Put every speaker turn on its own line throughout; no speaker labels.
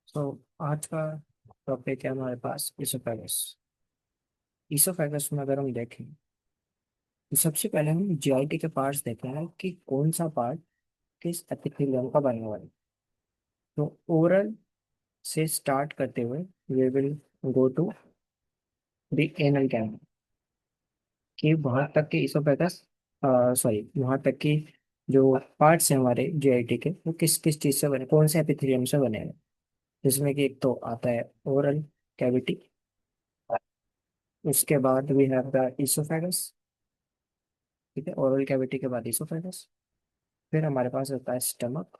तो आज का टॉपिक है हमारे पास इसोफेगस। इसोफेगस में अगर हम देखें तो सबसे पहले हम जीआईटी के पार्ट्स देखे हैं कि कौन सा पार्ट किस एपिथेलियम का बना हुआ है। तो ओरल से स्टार्ट करते हुए we will go to the anal cavity कि वहां तक के इसोफेगस, सॉरी वहां तक की जो पार्ट्स हैं हमारे जीआईटी के वो किस किस चीज से बने, कौन से एपिथेलियम से बने हैं। जिसमें कि एक तो आता है ओरल कैविटी, उसके बाद वी हैव द इसोफेगस। ठीक है, ओरल कैविटी के बाद इसोफेगस, फिर हमारे पास होता है स्टमक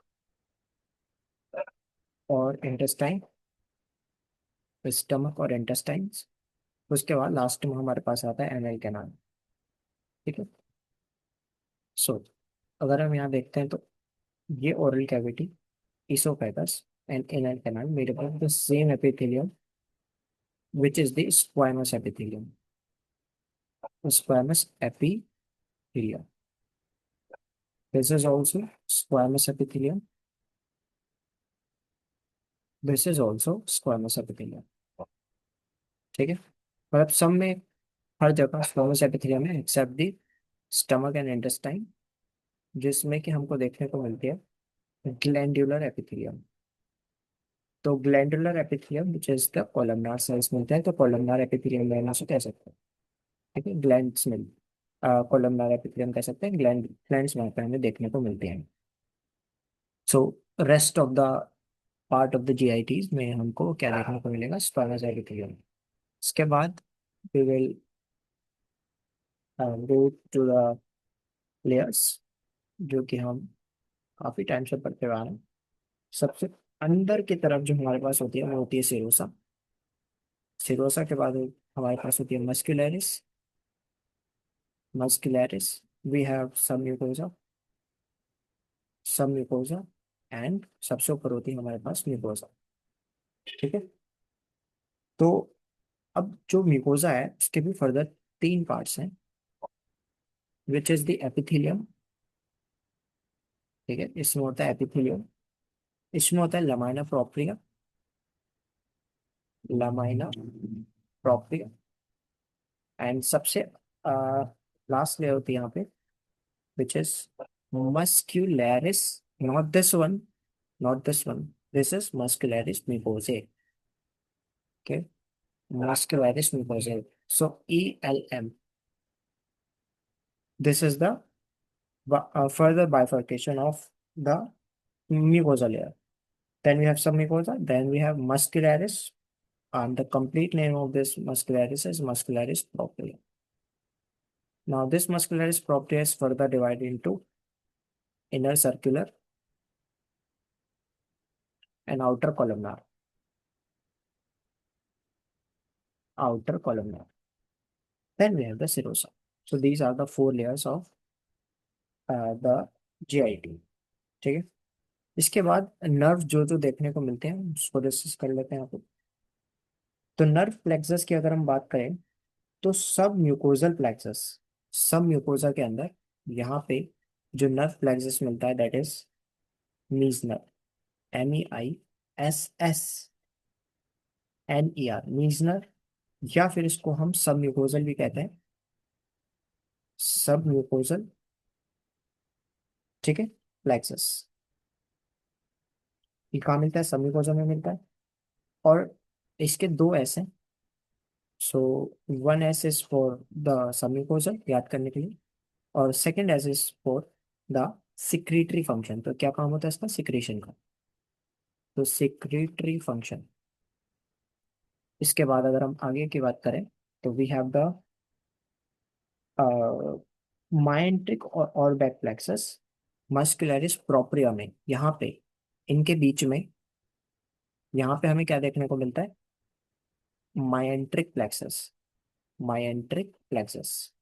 और इंटेस्टाइन। स्टमक और इंटेस्टाइन्स, उसके बाद लास्ट में हमारे पास आता है एनल कैनाल। ठीक है। सो अगर हम यहाँ देखते हैं तो ये oral cavity, oesophagus and anal canal made up of the same epithelium which is the squamous epithelium. Squamous epithelium, this is also squamous epithelium, this is also squamous epithelium. ठीक है, मतलब सब में हर जगह स्क्वामस एपिथेलियम है except the stomach and intestine, जिसमें कि हमको देखने को मिलती है ग्लैंडुलर एपिथेलियम। तो glandular epithelium which is the columnar cells मिलता है, तो कोलमनार एपिथेलियम लेना से कह सकते हैं। ठीक है, ग्लैंड्स मिल कोलमनार एपिथेलियम कह सकते हैं, ग्लैंड्स वहाँ पे हमें देखने को मिलते हैं। So rest of the part of the GITs में हमको क्या देखने को मिलेगा, स्क्वामस एपिथेलियम। इसके बाद we will go to the layers जो कि हम काफी टाइम से पढ़ते आ रहे हैं। सबसे अंदर की तरफ जो हमारे पास होती है वो होती है सिरोसा। सिरोसा के बाद हमारे पास होती है मस्कुलरिस। मस्कुलरिस, वी हैव सब म्यूकोजा, सब म्यूकोजा, एंड सबसे ऊपर होती है हमारे पास म्यूकोजा। ठीक है। तो अब जो म्यूकोजा है उसके भी फर्दर तीन पार्ट्स हैं विच इज द एपिथेलियम। ठीक है, इसमें होता है एपिथेलियम, इसमें होता है lamina propria, lamina propria, and सबसे लास्ट लेयर होती है यहाँ पे which is muscularis, not this one, not this one. This is muscularis mucosae. Okay, muscularis mucosae. So ELM. This is the further bifurcation of the mucosa layer. Then we have submucosa. Then we have muscularis. And the complete name of this muscularis is muscularis propria. Now this muscularis propria is further divided into inner circular and outer columnar. Outer columnar. Then we have the serosa. So these are the four layers of the GIT. ठीक है। इसके बाद nerve जो जो देखने को मिलते हैं उसको डिस्कस कर लेते हैं यहाँ पे। तो नर्व प्लेक्सस की अगर हम बात करें तो सब म्यूकोजल प्लेक्सस, सब म्यूकोजा के अंदर यहाँ पे जो नर्व प्लेक्सस मिलता है that is Meissner, MEISSNER, Meissner, या फिर इसको हम सब म्यूकोजल भी कहते हैं, सब म्यूकोजल। ठीक है, प्लेक्सस ये कहाँ मिलता है, सब म्यूकोजा में मिलता है। और इसके दो एस हैं। So one S is for the submucosal, याद करने के लिए, और second S is for the secretory function. तो क्या काम होता है इसका, सिक्रीशन का। तो सिक्रीटरी फंक्शन। इसके बाद अगर हम आगे की बात करें तो वी हैव द माइंट्रिक और बैक प्लेक्सस, मस्कुलरिस प्रोप्रिया में, यहाँ पे इनके बीच में यहाँ पे हमें क्या देखने को मिलता है, myenteric plexus, myenteric plexus,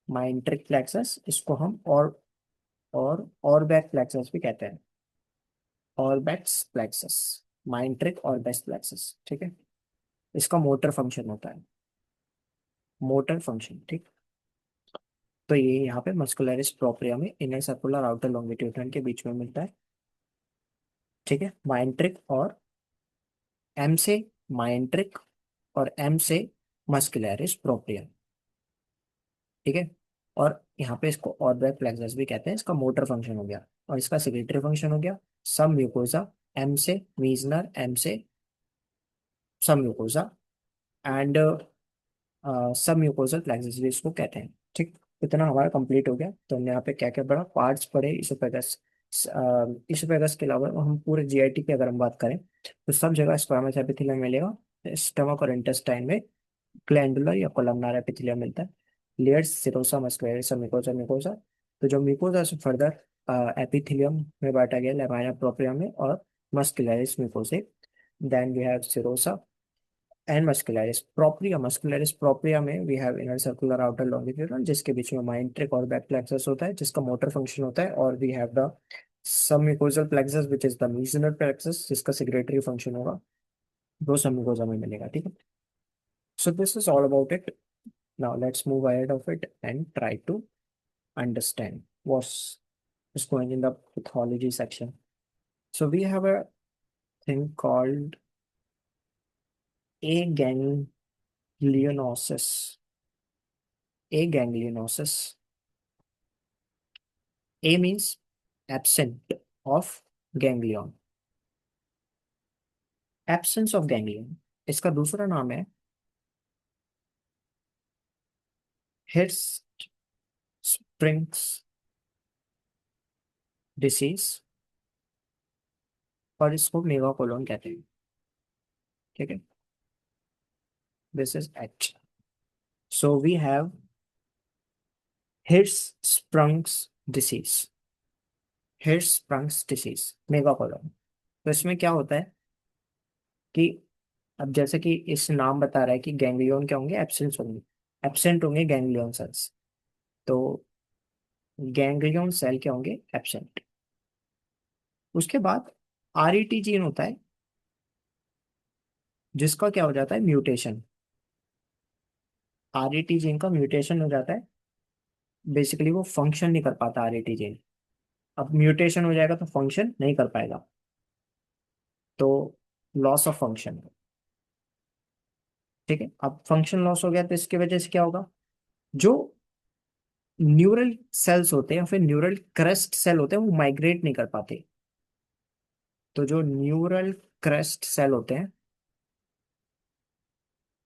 myenteric plexus, इसको हम और बैक प्लेक्सस भी कहते हैं, ऑर्बैक्स प्लेक्सस, माइंट्रिक ऑर्बैक्स प्लेक्सस। ठीक है, इसका मोटर फंक्शन होता है, मोटर फंक्शन। ठीक, तो ये यहाँ पे मस्कुलरिस प्रोप्रिया में इनर सर्कुलर आउटर लॉन्गिट्यूडनल के बीच में मिलता है। ठीक है, माइंट्रिक और एम से माइंट्रिक और एम से मस्कुलरिस प्रोप्रिया। ठीक है। और यहाँ पे इसको ऑर्बिट प्लेक्सस भी कहते हैं। इसका मोटर फंक्शन हो गया और इसका सिग्रेटरी फंक्शन हो गया। सब म्यूकोजा, एम से मीजनर, एम से सब म्यूकोजा एंड सब म्यूकोजल प्लेक्सस भी इसको कहते हैं। ठीक। इतना हमारा कंप्लीट हो गया। तो हमने यहाँ पे क्या क्या पढ़ा, पार्ट्स पढ़े इसोफेगस। इसोफेगस के अलावा हम पूरे जीआईटी की अगर हम बात करें तो सब जगह स्क्वामस एपिथेलियम मिलेगा। स्टमक और इंटेस्टाइन में ग्लैंडुलर या कोलमनार एपिथेलियम मिलता है। लेयर्स सिरोसा, मस्कुलरिस और मिकोजा मिकोजा। तो जो मिकोजा से फर्दर एपिथेलियम में बांटा गया, लैमाइना प्रोप्रिया में और muscularis mucosae. Then we have serosa and muscularis propria. Muscularis propria में we have inner circular outer longitudinal, जिसके बीच में माइंट्रिक और बैक प्लेक्सस होता है जिसका मोटर फंक्शन होता है। और we have the submucosal plexus which is the Meissner plexus जिसका सिग्रेटरी फंक्शन होगा। दो सबम्यूकोजा में मिलेगा। ठीक है। So this is all about it. Now let's move ahead of it and try to understand what's is going in the pathology section. So we have a thing called aganglionosis. Aganglionosis. A means absent of ganglion. Absence of ganglion. इसका दूसरा नाम है हिर्स्ट springs disease और इसको megacolon कहते हैं। ठीक है। This is H. So we have Hirschsprung's disease. Hirschsprung's disease megacolon. तो इसमें क्या होता है कि अब जैसे कि इस नाम बता रहा है कि गैंग्लियन क्या होंगे, एब्सेंट होंगे। एब्सेंट होंगे गैंग्लियन सेल्स। तो गैंग्लियन सेल क्या होंगे, एब्सेंट। उसके बाद आरईटी जीन होता है जिसका क्या हो जाता है, म्यूटेशन। आरईटी जीन का म्यूटेशन हो जाता है। बेसिकली वो फंक्शन नहीं कर पाता आरईटी जीन। अब म्यूटेशन हो जाएगा तो फंक्शन नहीं कर पाएगा। तो लॉस ऑफ फंक्शन। ठीक है। अब फंक्शन लॉस हो गया तो इसकी वजह से क्या होगा, जो न्यूरल सेल्स होते हैं या फिर न्यूरल क्रेस्ट सेल होते हैं वो माइग्रेट नहीं कर पाते। तो जो न्यूरल क्रेस्ट सेल होते हैं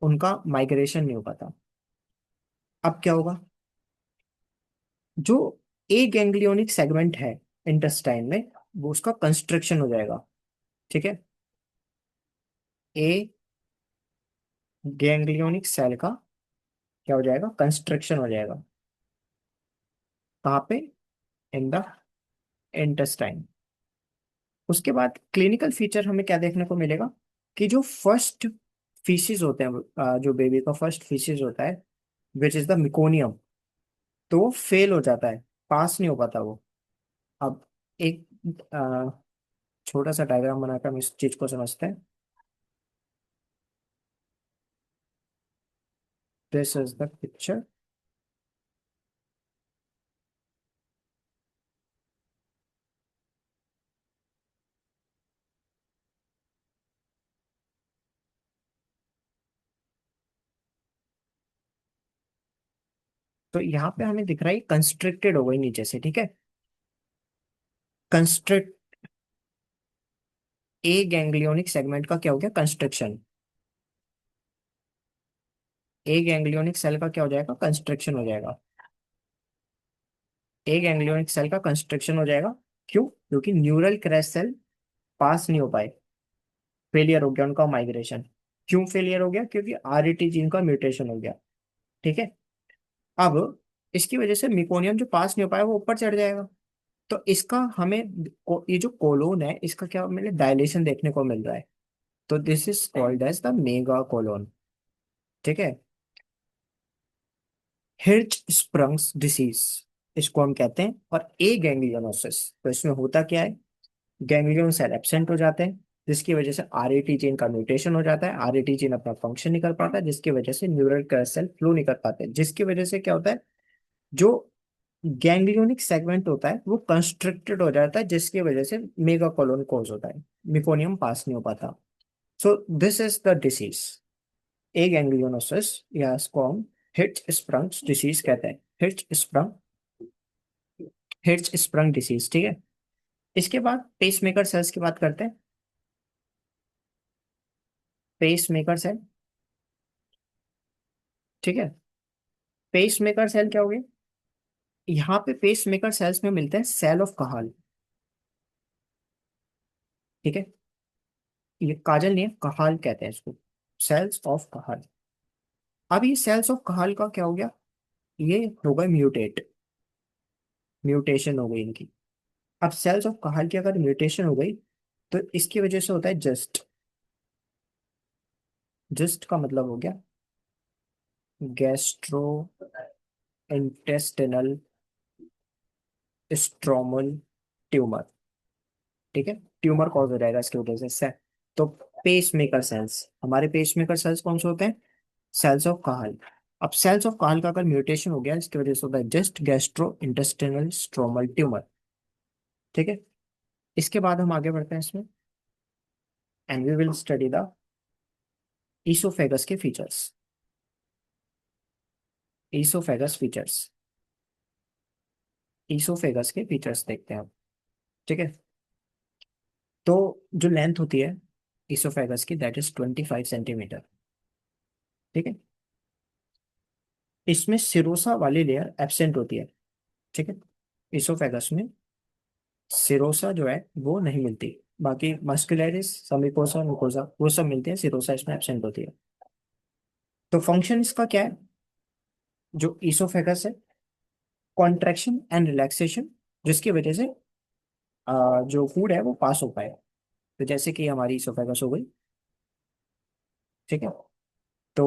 उनका माइग्रेशन नहीं हो पाता। अब क्या होगा, जो ए गैंग्लियोनिक सेगमेंट है इंटेस्टाइन में वो उसका कंस्ट्रक्शन हो जाएगा। ठीक है। ए गैंग्लियोनिक सेल का क्या हो जाएगा, कंस्ट्रक्शन हो जाएगा। कहाँ पे, इन द इंटेस्टाइन। उसके बाद क्लिनिकल फीचर हमें क्या देखने को मिलेगा कि जो फर्स्ट फीसिस होते हैं, जो बेबी का फर्स्ट फीसिस होता है विच इज द मिकोनियम, तो वो फेल हो जाता है, पास नहीं हो पाता वो। अब एक छोटा सा डायग्राम बनाकर हम इस चीज को समझते हैं। This is the picture. तो यहाँ पे हमें दिख रहा है कंस्ट्रिक्टेड हो गई नीचे से। ठीक है। कंस्ट्रिक्ट, ए गैंग्लियोनिक सेगमेंट का क्या हो गया, कंस्ट्रक्शन। ए गैंग्लियोनिक सेल का क्या हो जाएगा, कंस्ट्रक्शन हो जाएगा। ए गैंग्लियोनिक सेल का कंस्ट्रक्शन हो जाएगा। क्यों, क्योंकि न्यूरल क्रैश सेल पास नहीं हो पाए, फेलियर हो गया उनका माइग्रेशन। क्यों फेलियर हो गया, क्योंकि आरईटी जीन का म्यूटेशन हो गया। ठीक है। अब इसकी वजह से मिकोनियम जो पास नहीं हो पाया वो ऊपर चढ़ जाएगा। तो इसका हमें ये जो कोलोन है इसका क्या मिले, डायलेशन देखने को मिल रहा है। तो this is called as the mega colon. ठीक है। हिर्च स्प्रंग्स डिसीज इसको हम कहते हैं। और ए गैंग्लियोनोसिस, तो इसमें होता क्या है, गैंग्लियन सेल एब्सेंट हो जाते हैं जिसकी वजह से आरईटी जीन का म्यूटेशन हो जाता है। आरईटी जीन अपना फंक्शन नहीं कर पाता जिसकी वजह से न्यूरल सेल फ्लो नहीं कर पाते, जिसकी वजह से क्या होता है, जो गैंग्लियोनिक सेगमेंट होता है वो कंस्ट्रिक्टेड हो जाता है जिसकी वजह से मेगा कोलोन कोज होता है, मिकोनियम पास नहीं हो पाता। So this is the disease, aganglionosis, या इसको हम हिट्स स्प्रंग डिसीज कहते हैं। हिट्स स्प्रंग डिसीज, ठीक है। इसके बाद पेसमेकर सेल्स की बात करते हैं। पेसमेकर सेल, ठीक है। पेसमेकर सेल क्या हो गई? यहाँ पे पेसमेकर सेल्स में मिलते हैं सेल ऑफ कहाल, ठीक है। ये काजल नहीं है, कहाल कहते हैं इसको, सेल्स ऑफ कहाल। अब ये सेल्स ऑफ कहाल का क्या हो गया? ये हो गए म्यूटेट, म्यूटेशन हो गई इनकी। अब सेल्स ऑफ कहाल की अगर म्यूटेशन हो गई तो इसकी वजह से होता है जस्ट। जस्ट का मतलब हो गया गैस्ट्रो इंटेस्टिनल स्ट्रोमल ट्यूमर, ठीक है। ट्यूमर कॉज हो जाएगा इसकी वजह से। तो पेस मेकर सेल्स, हमारे पेस मेकर सेल्स कौन से होते हैं? सेल्स ऑफ काहल। अब सेल्स ऑफ काहल का अगर म्यूटेशन हो गया इसकी वजह से होता है just gastrointestinal stromal tumour, ठीक है। इसके बाद हम आगे बढ़ते हैं इसमें, and we will study the oesophagus के फीचर्स। ईसोफेगस फीचर्स, ईसोफेगस के फीचर्स देखते हैं अब, ठीक है। तो जो लेंथ होती है ईसोफेगस की, दैट इज 25 सेंटीमीटर, ठीक है। इसमें सिरोसा वाली लेयर एब्सेंट होती है, ठीक है। ईसोफेगस में सिरोसा जो है वो नहीं मिलती, बाकी मस्कुलरिस, समीपोसा, मुकोसा वो सब मिलते हैं, सिरोसा इसमें एब्सेंट होती है। तो फंक्शन इसका क्या है? जो ईसोफेगस है, कॉन्ट्रैक्शन एंड रिलैक्सेशन, जिसकी वजह से जो फूड है वो पास हो पाए। तो जैसे कि हमारी ईसोफेगस हो गई, ठीक है। तो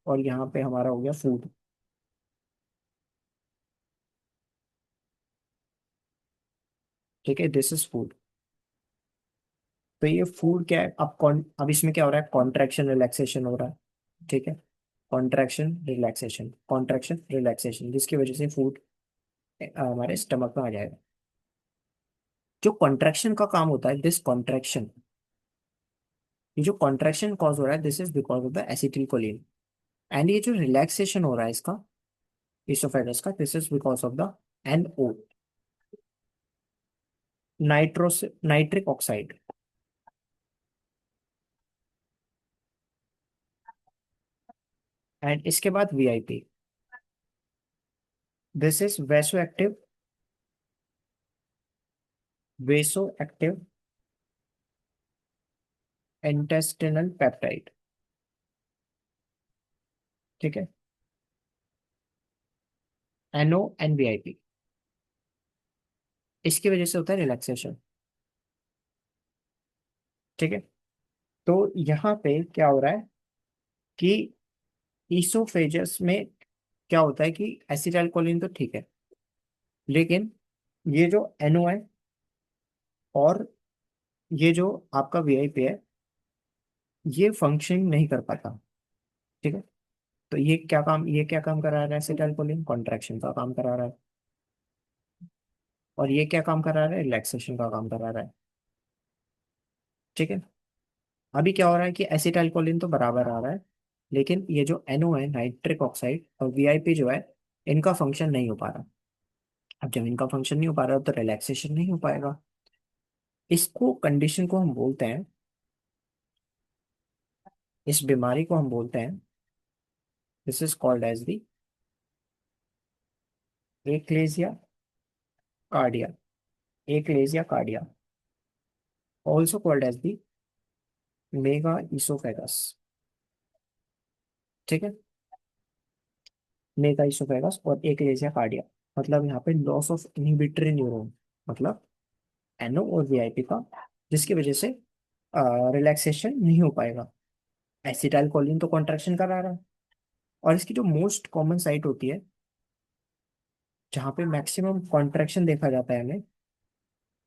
और यहाँ पे हमारा हो गया फूड, ठीक है, दिस इज फूड। तो ये फूड क्या है? अब इसमें क्या हो रहा है? कॉन्ट्रैक्शन रिलैक्सेशन हो रहा है, ठीक है। कॉन्ट्रैक्शन रिलैक्सेशन, कॉन्ट्रैक्शन रिलैक्सेशन, जिसकी वजह से फूड हमारे स्टमक में आ जाएगा। जो कॉन्ट्रैक्शन का काम होता है, दिस कॉन्ट्रैक्शन, ये जो कॉन्ट्रैक्शन कॉज हो रहा है, this is because of the acetylcholine. एंड ये जो रिलैक्सेशन हो रहा है इसका, इसोफेगस का, this is because of the NO, nitrous nitric oxide. And इसके बाद VIP, this is vasoactive, vasoactive intestinal peptide, ठीक है। NO and VIP, इसकी वजह से होता है रिलैक्सेशन, ठीक है। तो यहाँ पे क्या हो रहा है कि ईसोफेजस में क्या होता है कि एसिटाइल कोलिन तो ठीक है, लेकिन ये जो NO है और ये जो आपका VIP है, ये फंक्शन नहीं कर पाता, ठीक है। तो ये क्या काम करा रहा है? एसिटाइल कोलिन कॉन्ट्रैक्शन का काम करा रहा है, और ये क्या काम करा रहा है? रिलैक्सेशन का काम करा रहा है, ठीक है। अभी क्या हो रहा है कि एसिटाइल कोलिन तो बराबर आ रहा है, लेकिन ये जो NO है, नाइट्रिक ऑक्साइड, और VIP जो है, इनका फंक्शन नहीं हो पा रहा। अब जब इनका फंक्शन नहीं हो पा रहा तो रिलैक्सेशन नहीं हो पाएगा। इसको कंडीशन को हम बोलते हैं, इस बीमारी को हम बोलते हैं, this is called as the achalasia cardia, achalasia cardia, also called as the mega oesophagus, ठीक है। मेगा इसोफेगस और एक्लेजिया कार्डिया, मतलब यहाँ पे लॉस ऑफ इनहिबिटरी न्यूरॉन, मतलब NO और VIP का, जिसकी वजह से रिलैक्सेशन नहीं हो पाएगा। एसिटाइल कोलिन तो कॉन्ट्रैक्शन करा रहा है, और इसकी जो मोस्ट कॉमन साइट होती है जहाँ पे मैक्सिमम कॉन्ट्रैक्शन देखा जाता है हमें,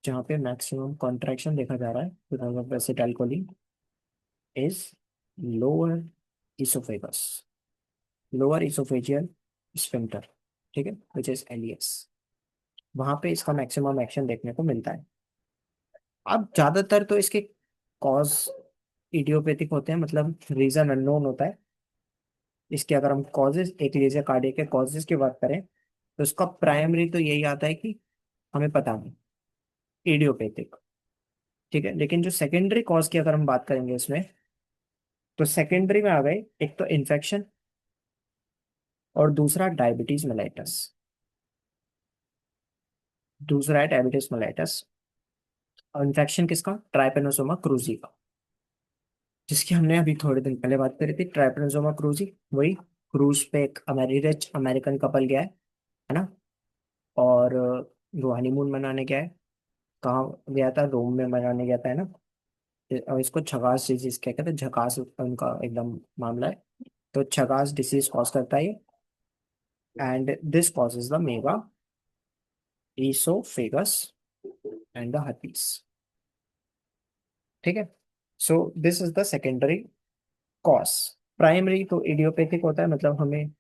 जहाँ पे मैक्सिमम कॉन्ट्रैक्शन देखा जा रहा है because of acetyl choline, is lower oesophagus, lower oesophageal sphincter, ठीक है, विच इज LES। वहां पे इसका मैक्सिमम एक्शन देखने को मिलता है। अब ज्यादातर तो इसके कॉज इडियोपैथिक होते हैं, मतलब रीजन अननोन होता है। इसके अगर हम कॉजेज, एक लीजिए कार्डियक के कॉजेज की बात करें, तो उसका प्राइमरी तो यही आता है कि हमें पता नहीं, इडियोपैथिक। ठीक है, लेकिन जो सेकेंडरी कॉज की अगर हम बात करेंगे इसमें, तो सेकेंडरी में आ गए एक तो इन्फेक्शन, और दूसरा डायबिटीज मेलाइटस। दूसरा है डायबिटीज मेलाइटस। और इन्फेक्शन किसका? ट्राइपेनोसोमा क्रूजी का, जिसकी हमने अभी थोड़े दिन पहले बात करी थी। ट्राइपेनोसोमा क्रूजी, वही क्रूज पे एक रिच अमेरिकन कपल गया है ना, और वो हनीमून मनाने गया है। कहाँ गया था? रोम में मनाने गया था, है ना। और इसको छगास डिजीज क्या कहते हैं, झकास उनका एकदम मामला है। तो छगास डिसीज कॉज करता है ये, and this causes the mega oesophagus and the herpes। ठीक है, so this is the secondary cause. Primary तो इडियोपैथिक होता है, मतलब हमें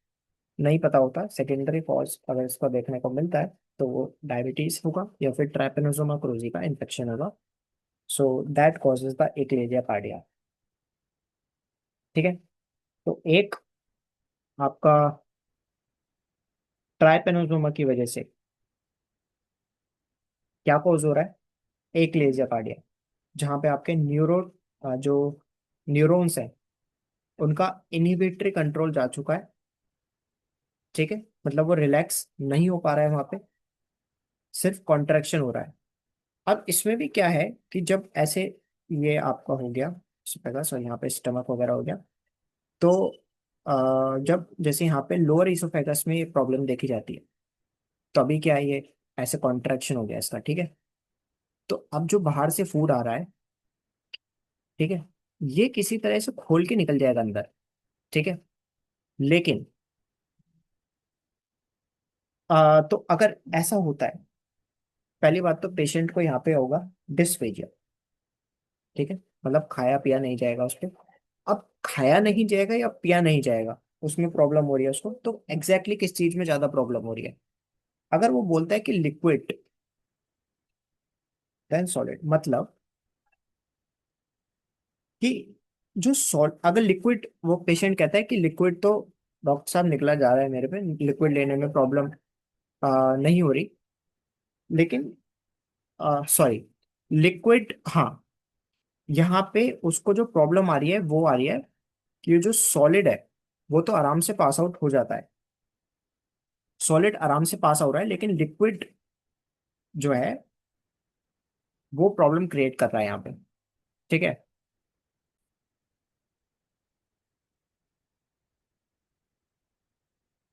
नहीं पता होता। सेकेंडरी कॉज अगर इसको देखने को मिलता है, तो वो डायबिटीज होगा या फिर ट्रैपेनोसोमा क्रूजी का इन्फेक्शन होगा। So that causes the achalasia cardia. ठीक है, तो एक आपका ट्राइपेनोसोमा की वजह से क्या कॉज हो रहा है? एकिलेजिया कार्डिया, जहाँ पे आपके जो न्यूरॉन्स हैं, उनका इनहिबिटरी कंट्रोल जा चुका है। ठीक है, मतलब वो रिलैक्स नहीं हो पा रहा है वहां पे, सिर्फ कॉन्ट्रैक्शन हो रहा है। अब इसमें भी क्या है कि जब ऐसे, ये आपका हो गया इसोफेगस, और यहाँ पे स्टमक वगैरह हो गया, तो जब जैसे यहाँ पे लोअर इसोफेगस में ये प्रॉब्लम देखी जाती है, तो अभी क्या है, ये ऐसे कॉन्ट्रैक्शन हो गया इसका। ठीक है, तो अब जो बाहर से फूड आ रहा है, ठीक है, ये किसी तरह से खोल के निकल जाएगा अंदर। ठीक है, लेकिन तो अगर ऐसा होता है, पहली बात तो पेशेंट को यहाँ पे होगा डिस्फेजिया। ठीक है, मतलब खाया पिया नहीं जाएगा उस पे। अब खाया नहीं जाएगा या पिया नहीं जाएगा, उसमें प्रॉब्लम हो रही है उसको। तो एग्जैक्टली exactly किस चीज में ज्यादा प्रॉब्लम हो रही है? अगर वो बोलता है कि लिक्विड देन सॉलिड, मतलब कि जो सॉल्ट, अगर लिक्विड, वो पेशेंट कहता है कि लिक्विड तो डॉक्टर साहब निकला जा रहा है मेरे पे, लिक्विड लेने में प्रॉब्लम नहीं हो रही, लेकिन सॉरी, लिक्विड, हाँ, यहाँ पे उसको जो प्रॉब्लम आ रही है वो आ रही है कि ये जो सॉलिड है, वो तो आराम से पास आउट हो जाता है। सॉलिड आराम से पास हो रहा है, लेकिन लिक्विड जो है वो प्रॉब्लम क्रिएट कर रहा है यहाँ पे। ठीक है,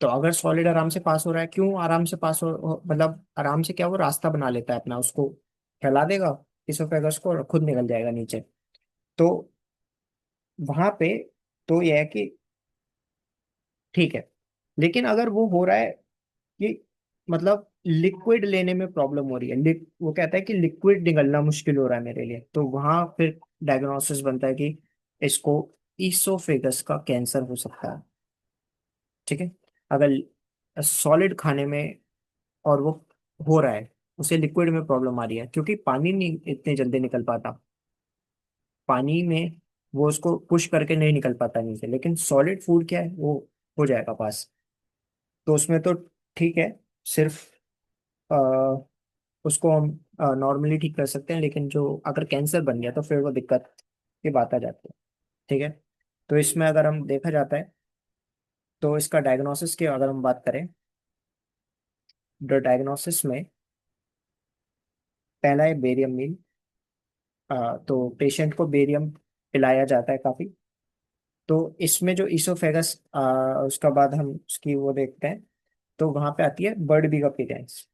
तो अगर सॉलिड आराम से पास हो रहा है, क्यों आराम से पास मतलब आराम से क्या, वो रास्ता बना लेता है अपना, उसको फैला देगा इसोफेगस को, और खुद निकल जाएगा नीचे। तो वहां पे तो यह है कि ठीक है, लेकिन अगर वो हो रहा है कि मतलब लिक्विड लेने में प्रॉब्लम हो रही है, वो कहता है कि लिक्विड निकलना मुश्किल हो रहा है मेरे लिए, तो वहां फिर डायग्नोसिस बनता है कि इसको ईसोफेगस का कैंसर हो सकता है। ठीक है, अगर सॉलिड खाने में और वो हो रहा है, उसे लिक्विड में प्रॉब्लम आ रही है, क्योंकि पानी नहीं इतने जल्दी निकल पाता। पानी में वो उसको पुश करके नहीं निकल पाता नीचे, लेकिन सॉलिड फूड क्या है, वो हो जाएगा पास। तो उसमें तो ठीक है, सिर्फ अ, उसको हम नॉर्मली ठीक कर सकते हैं, लेकिन जो अगर कैंसर बन गया तो फिर वो दिक्कत की बात आ जाती है। ठीक है, तो इसमें अगर हम देखा जाता है, तो इसका डायग्नोसिस की अगर हम बात करें, तो डायग्नोसिस में पहला है बेरियम मील। तो पेशेंट को बेरियम पिलाया जाता है काफी। तो इसमें जो इसोफेगस, उसका बाद हम उसकी वो देखते हैं, तो वहां पे आती है bird beak appearance.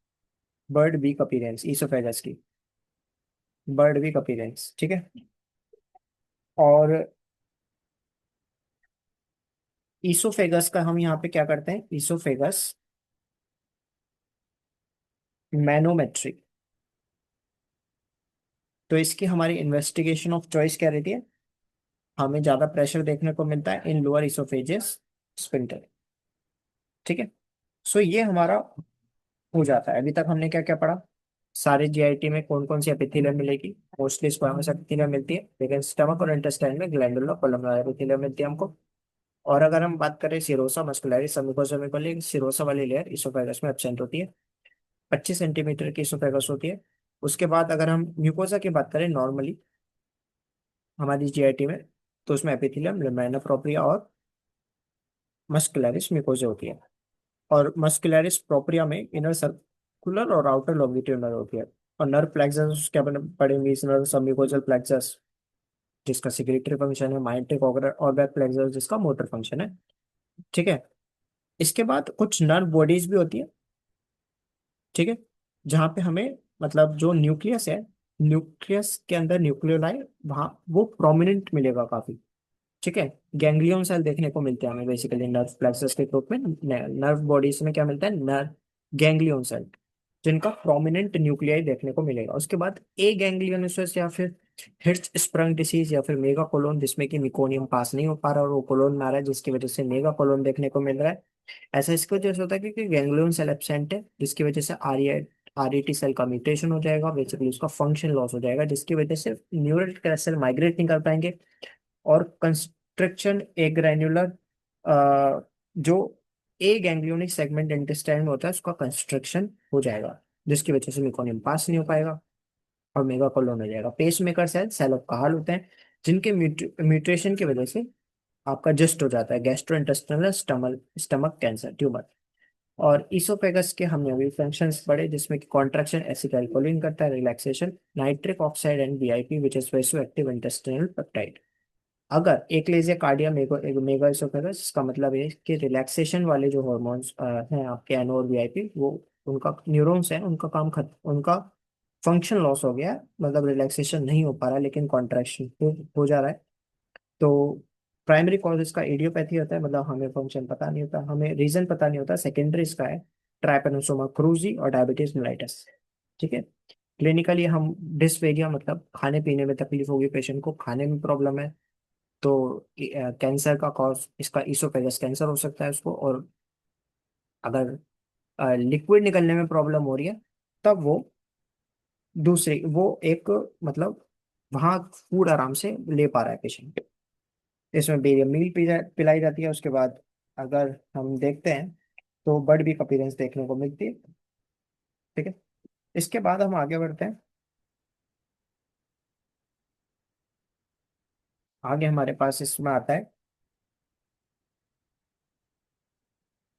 Bird beak appearance oesophagus की, बर्ड बीक अपीयरेंस। ठीक है, और इसोफेगस का हम यहाँ पे क्या करते हैं, इसोफेगस मैनोमेट्री। तो इसकी हमारी इन्वेस्टिगेशन ऑफ चॉइस क्या रहती है? हमें ज्यादा प्रेशर देखने को मिलता है इन लोअर इसोफेजियस स्फिंक्टर। ठीक है, सो ये हमारा हो जाता है। अभी तक हमने क्या क्या पढ़ा? सारे जीआईटी में कौन कौन सी एपिथेलियम मिलेगी? मोस्टली स्क्वामस एपिथेलियम मिलती है, लेकिन स्टमक और इंटेस्टाइन में ग्लैंडुलर कोलमनार एपिथेलियम मिलती है हमको। और अगर हम बात करें सिरोसा मस्कुलरिस सबम्यूकोसा में कोली, सिरोसा वाली लेयर इसोफेगस में एब्सेंट होती है। 25 सेंटीमीटर की इसोफेगस होती है। उसके बाद अगर हम म्यूकोसा की बात करें नॉर्मली हमारी जीआईटी में, तो उसमें एपिथेलियम लैमेलिया प्रोप्रिया और मस्कुलरिस म्यूकोसा होती है। और मस्कुलरिस प्रोप्रिया में इनर सर्कुलर और आउटर लॉन्गिट्यूडनल होती है। और नर्व प्लेक्सस क्या पढ़ेंगे? इस नर्व सबम्यूकोजल प्लेक्सस जिसका सिक्रेटरी फंक्शन है, माइट्रिक और बैक प्लेक्सस जिसका मोटर फंक्शन है। ठीक है। इसके बाद कुछ नर्व बॉडीज भी होती है। ठीक है। जहाँ पे हमें मतलब जो न्यूक्लियस है, न्यूक्लियस के अंदर न्यूक्लियोलाई वहाँ वो प्रोमिनेंट मिलेगा काफी। ठीक है। गैंग्लियन सेल देखने को मिलते हैं हमें बेसिकली नर्व प्लेक्सस के ग्रुप में। नर्व बॉडीज में क्या मिलता है? नर्व गैंग्लियन सेल, जिनका प्रोमिनेंट न्यूक्लियाई देखने को मिलेगा। उसके बाद ए गैंग्लियोनिसस या फिर हिर्च स्प्रंग डिसीज या फिर मेगा कोलोन, जिसमें कि मिकोनियम पास नहीं हो पा रहा और वो कोलोन में आ रहा है, जिसकी वजह से मेगा कोलोन देखने को मिल रहा है। ऐसा इसकी वजह से होता है क्योंकि गैंग्लियन सेल एब्सेंट है, जिसकी वजह से आरईटी सेल का म्यूटेशन हो जाएगा, बेसिकली उसका फंक्शन लॉस हो जाएगा, जिसकी वजह से न्यूरल सेल माइग्रेट नहीं कर पाएंगे। और कंस्ट्रक्शन ए ग्रैन्युलर जो ए गैंग्लियोनिक सेगमेंट इंटेस्टाइन में होता है उसका कंस्ट्रक्शन हो जाएगा, जिसकी वजह से मेकोनियम पास नहीं हो पाएगा और मेगा कोलोन हो जाएगा। Pacemaker cell cell of Cajal होते हैं, जिनके म्यूटेशन की वजह से आपका जस्ट हो जाता है gastro intestinal stomach cancer tumour. और इसोफेगस के हमने अभी फंक्शंस पढ़े, जिसमें कि कॉन्ट्रैक्शन एसिटाइलकोलिन करता है, relaxation nitric oxide and VIP which is vasoactive intestinal peptide. अगर एकलेजिया कार्डिया मेगा इसोफेगस, इसका मतलब है कि रिलैक्सेशन वाले जो हॉर्मोन्स हैं आपके एनओ और वीआईपी, वो उनका न्यूरॉन्स है, उनका उनका फंक्शन लॉस हो गया है, मतलब रिलैक्सेशन नहीं हो पा रहा है, लेकिन कॉन्ट्रैक्शन हो जा रहा है। तो प्राइमरी कॉज इसका इडियोपैथी होता है, मतलब हमें फंक्शन पता नहीं होता, हमें रीजन पता नहीं होता। सेकेंडरी इसका है ट्राइपेनोसोमा क्रूजी और डायबिटीज मेलाइटस। ठीक है। क्लिनिकली हम डिस्फेगिया मतलब खाने पीने में तकलीफ होगी, पेशेंट को खाने में प्रॉब्लम है, तो कैंसर का कॉज इसका इसोफेगस कैंसर हो सकता है उसको। और अगर लिक्विड निकलने में प्रॉब्लम हो रही है, तब वो दूसरी वो एक मतलब वहाँ फूड आराम से ले पा रहा है पेशेंट, इसमें बेरियम मील पिलाई जाती है। उसके बाद अगर हम देखते हैं तो बर्ड भी अपीयरेंस देखने को मिलती है। ठीक है। इसके बाद हम आगे बढ़ते हैं। आगे हमारे पास इसमें आता है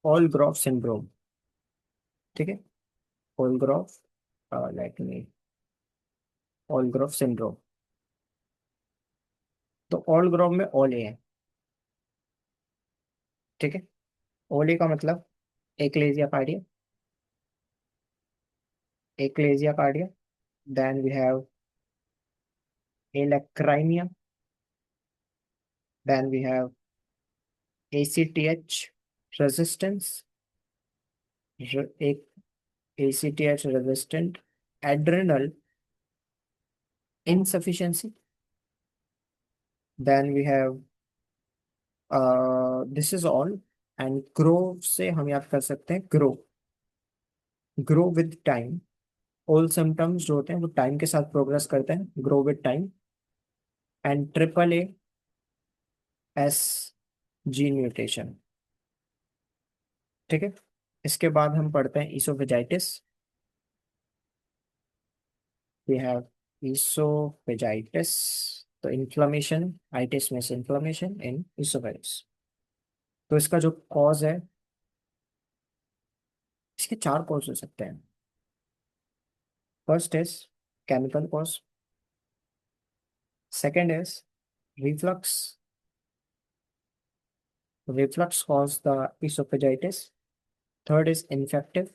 ऑलग्रॉफ सिंड्रोम। ठीक है। ऑलग्रॉफ लेट मी ऑलग्रॉफ सिंड्रोम। तो ऑलग्रॉफ में ऑल ए है। ठीक है। ओले का मतलब achalasia cardia, achalasia cardia. Then we have alacrima. Then we have ACTH resistance, एक ACTH resistant adrenal insufficiency. Then we have this is all। And grow से हम याद कर सकते हैं grow, grow with time. All symptoms जो होते हैं वो टाइम के साथ प्रोग्रेस करते हैं, grow with time. And AAAS gene mutation. ठीक है। इसके बाद हम पढ़ते हैं इसोफेजाइटिस। वी हैव इसोफेजाइटिस, तो इन्फ्लेमेशन, आइटिस में इन्फ्लेमेशन इन इसोफेगस। तो इसका जो कॉज है, इसके चार कॉज हो सकते हैं। First is chemical cause, second is reflux, reflux cause the esophagitis, third is infective,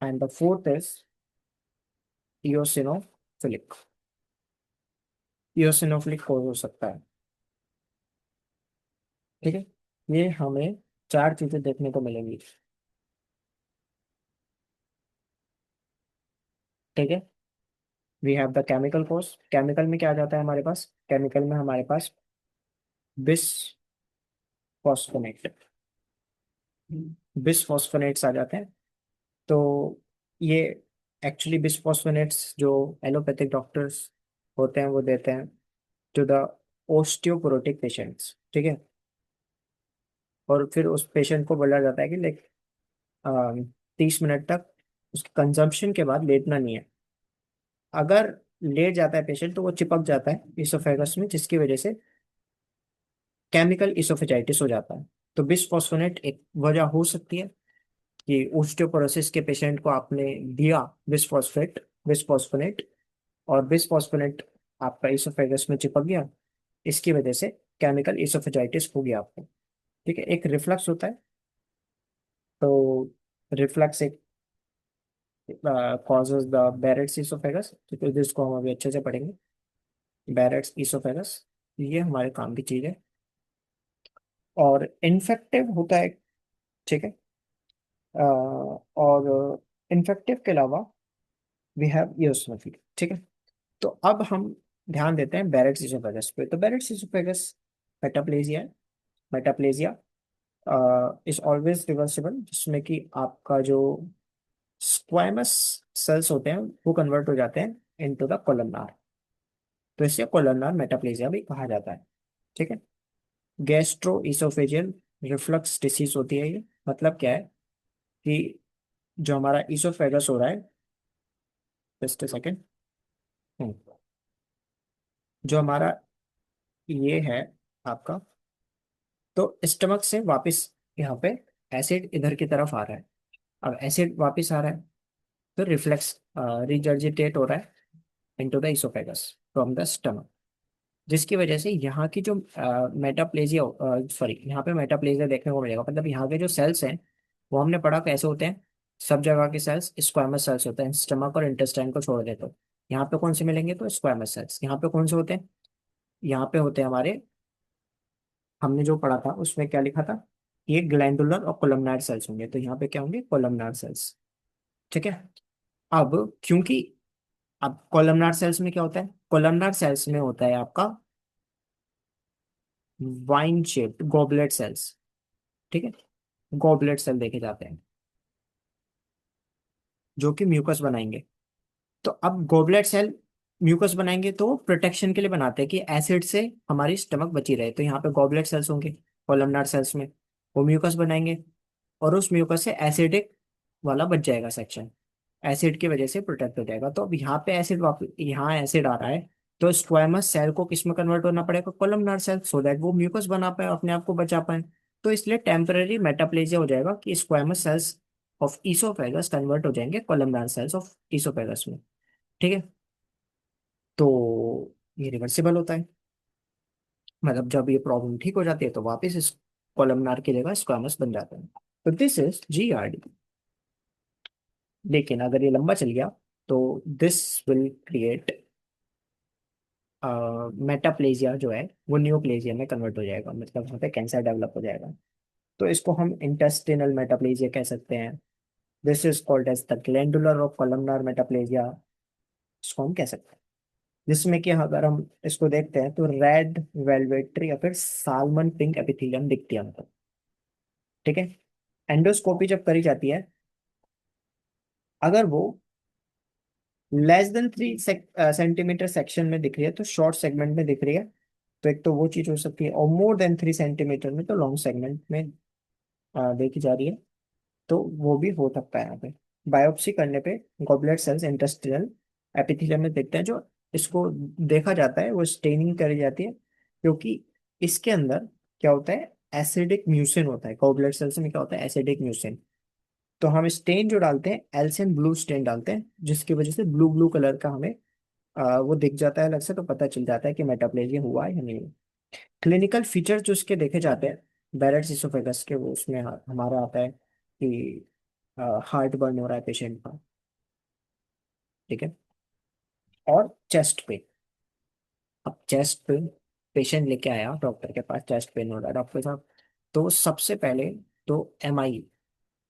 and the fourth is eosinophilic। eosinophilic cause हो सकता है। ठीक है। ये हमें चार चीजें देखने को मिलेंगी। ठीक है। We have the chemical cause. Chemical में क्या आ जाता है हमारे पास? केमिकल में हमारे पास बिस फॉस्फोनेट, बिस फॉस्फोनेट्स आ जाते हैं। तो ये एक्चुअली बिस्फोस्फोनेट्स जो एलोपैथिक डॉक्टर्स होते हैं वो देते हैं टू द ओस्टियोपोरोटिक पेशेंट्स, ठीक है। और फिर उस पेशेंट को बोला जाता है कि लाइक 30 मिनट तक उसके कंजम्पशन के बाद लेटना नहीं है। अगर लेट जाता है पेशेंट तो वो चिपक जाता है इसोफेगस में, जिसकी वजह से केमिकल इसोफेजाइटिस हो जाता है। तो बिस्फोस्फोनेट एक वजह हो सकती है कि ओस्टियोपोरोसिस के पेशेंट को आपने दिया बिस्फोस्फोनेट, और बिस्फोस्फोनेट आपका इसोफेगस में चिपक गया, इसकी वजह से केमिकल इसोफेजाइटिस हो गया आपको। ठीक है, एक रिफ्लक्स होता है। तो रिफ्लक्स एक कॉजेज द बैरेट्स इसोफेगस, तो जिसको हम अभी अच्छे से पढ़ेंगे, बैरेट्स इसोफेगस। ये हमारे काम की चीज है। और इन्फेक्टिव होता है, ठीक है। और इन्फेक्टिव के अलावा वी हैव ईओसिनोफिल, ठीक है। तो अब हम ध्यान देते हैं बैरेट्स इसोफेगस पे। तो बैरेट्स इसोफेगस मेटाप्लेजिया है। मेटाप्लेजिया इज ऑलवेज रिवर्सिबल, जिसमें कि आपका जो स्क्वामस सेल्स होते हैं वो कन्वर्ट हो जाते हैं इनटू द कोलमनार। तो इसे कोलमनार मेटाप्लेजिया भी कहा जाता है, ठीक है। गैस्ट्रो इसोफेजियल रिफ्लक्स डिसीज होती है ये। मतलब क्या है कि जो हमारा इसोफेगस हो रहा है, जस्ट सेकेंड, जो हमारा ये है आपका, तो स्टमक से वापस यहाँ पे एसिड इधर की तरफ आ रहा है। अब एसिड वापस आ रहा है तो रिफ्लेक्स रिजर्जिटेट हो रहा है into the oesophagus from the stomach, जिसकी वजह से यहाँ की जो मेटाप्लेजिया, सॉरी, यहाँ पे मेटाप्लेजिया देखने को मिलेगा। मतलब यहाँ के जो सेल्स हैं वो हमने पढ़ा कैसे होते हैं। सब जगह के सेल्स स्क्वामस सेल्स होते हैं, स्टमक और इंटेस्टाइन को छोड़ दे तो। यहाँ पे कौन से मिलेंगे, तो स्क्वामस सेल्स। यहाँ पे कौन से होते हैं, यहाँ पे होते हैं हमारे, हमने जो पढ़ा था उसमें क्या लिखा था, ये ग्लैंडुलर और कोलमनार सेल्स होंगे। तो यहाँ पे क्या होंगे, कोलमनार सेल्स, ठीक है। अब क्योंकि अब कोलमनार सेल्स में क्या होता है, कोलमनार सेल्स में होता है आपका वाइन शेप्ड गॉबलेट सेल्स, ठीक है। गॉबलेट सेल देखे जाते हैं जो कि म्यूकस बनाएंगे। तो अब गॉबलेट सेल म्यूकस बनाएंगे तो प्रोटेक्शन के लिए बनाते हैं कि एसिड से हमारी स्टमक बची रहे। तो यहाँ पे गॉबलेट सेल्स होंगे कोलमनार सेल्स में, वो म्यूकस बनाएंगे और उस म्यूकस से एसिडिक वाला बच जाएगा सेक्शन, एसिड की वजह से प्रोटेक्ट हो जाएगा। तो अब यहाँ पे एसिड वापस, यहाँ एसिड आ रहा है तो स्क्वैमस सेल को किस में कन्वर्ट होना पड़ेगा, कोलमनार सेल, सो दैट वो म्यूकस बना पाए, अपने आप को बचा पाए। तो इसलिए टेम्पररी मेटाप्लेजिया हो जाएगा कि squamous cells of oesophagus convert हो जाएंगे कोलमनार सेल्स ऑफ ईसोफेगस में, ठीक है। तो ये रिवर्सिबल होता है। मतलब जब ये प्रॉब्लम ठीक हो जाती है तो वापस इस कोलमनार की जगह स्क्वामस बन जाता है। तो दिस इज GERD। लेकिन अगर ये लंबा चल गया तो दिस विल क्रिएट मेटाप्लेजिया, जो है वो न्यूप्लेजिया में कन्वर्ट हो जाएगा। मतलब वहाँ पे कैंसर डेवलप हो जाएगा। तो इसको हम इंटेस्टिनल मेटाप्लेजिया कह सकते हैं। This is called as the glandular और कोलमनार मेटाप्लेजिया, इसको हम कह सकते हैं। जिसमें कि अगर हम इसको देखते हैं तो रेड वेलवेटरी या फिर साल्मन पिंक एपिथेलियम दिखती है हमको, ठीक है। एंडोस्कोपी जब करी जाती है, अगर वो लेस देन 3 सेंटीमीटर सेक्शन में दिख रही है तो शॉर्ट सेगमेंट में दिख रही है, तो एक तो वो चीज हो सकती है। और मोर देन 3 सेंटीमीटर में तो लॉन्ग सेगमेंट में देखी जा रही है, तो वो भी हो सकता है यहाँ पे। बायोप्सी करने पे गॉबलेट सेल्स इंटेस्टिनल एपिथेलियम में देखते हैं। जो इसको देखा जाता है वो स्टेनिंग करी जाती है, क्योंकि इसके अंदर क्या होता है, एसिडिक म्यूसिन होता है। गॉबलेट सेल्स में क्या होता है, एसिडिक म्यूसिन। तो हम स्टेन जो डालते हैं एल्सियन ब्लू स्टेन डालते हैं, जिसकी वजह से ब्लू ब्लू कलर का हमें वो दिख जाता है अलग से। तो पता चल जाता है कि मेटाप्लेजिया हुआ है या नहीं। क्लिनिकल फीचर जो इसके देखे जाते हैं बैरेट्स इसोफेगस के, वो उसमें हमारा आता है कि हार्ट बर्न हो रहा है पेशेंट का, ठीक है। और चेस्ट पेन। अब चेस्ट पेन पेशेंट लेके आया डॉक्टर के पास, चेस्ट पेन हो रहा है डॉक्टर साहब, तो सबसे पहले तो MI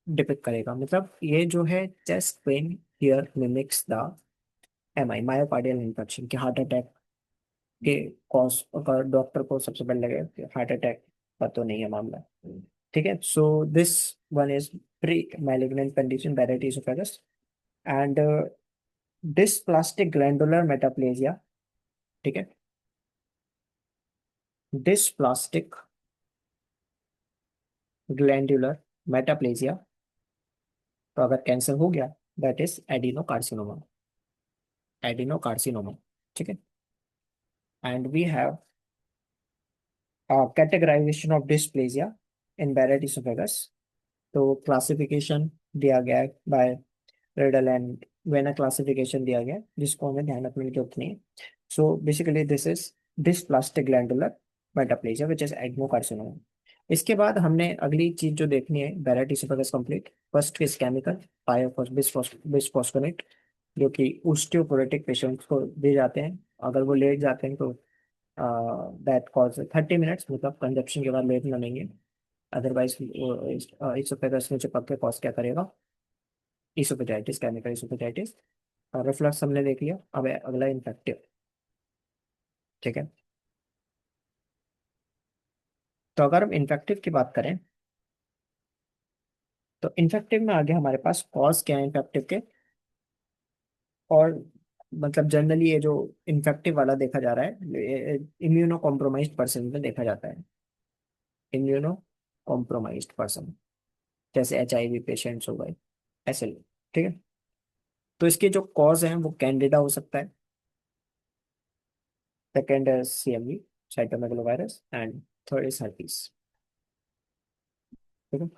डिपिक्ट करेगा। मतलब ये जो है chest pain here mimics the MI, myocardial infection के हार्ट अटैक के कॉज। अगर डॉक्टर को सबसे पहले लगे कि हार्ट अटैक का तो नहीं है मामला, ठीक है। So this one is premalignant condition, Barrett oesophagus. And dysplastic glandular metaplasia, ठीक है, डिस्प्लास्टिक ग्लैंडुलर मेटाप्लेजिया। तो अगर कैंसर हो गया, दैट इज एडिनोकार्सिनोमा, एडिनोकार्सिनोमा, ठीक है। And we have categorisation of dysplasia in Barrett oesophagus. तो क्लासिफिकेशन दिया गया है by Riddell and Vienna, classification दिया गया है, जिसको हमें ध्यान रखने की जरूरत नहीं है। So basically this is dysplastic glandular metaplasia which is adenocarcinoma. इसके बाद हमने अगली चीज जो देखनी है, Barrett oesophagus complete. First is chemical bisphosphonate, जो कि ओस्टियोपोरोटिक पेशेंट्स को दिए जाते हैं। अगर वो लेट जाते हैं तो दैट कॉज 30 मिनट्स, मतलब कंजप्शन के बाद लेट ना लेंगे। अदरवाइज इसोफेगस में चिपक के कॉज क्या करेगा, इसोफेजाइटिस, केमिकल इसोफेजाइटिस। रिफ्लक्स हमने देख लिया, अब अगला इन्फेक्टिव, ठीक है। तो अगर हम इन्फेक्टिव की बात करें, तो इन्फेक्टिव में आगे हमारे पास कॉज क्या है इन्फेक्टिव के, और मतलब जनरली ये जो इन्फेक्टिव वाला देखा जा रहा है, इम्यूनो कॉम्प्रोमाइज्ड पर्सन में देखा जाता है। इम्यूनो कॉम्प्रोमाइज्ड पर्सन, जैसे HIV पेशेंट्स हो गए, ऐसे लोग, ठीक है। तो इसके जो कॉज हैं वो कैंडिडा हो सकता है, सेकेंड है CMV, cytomegalovirus, and third is herpes, ठीक है।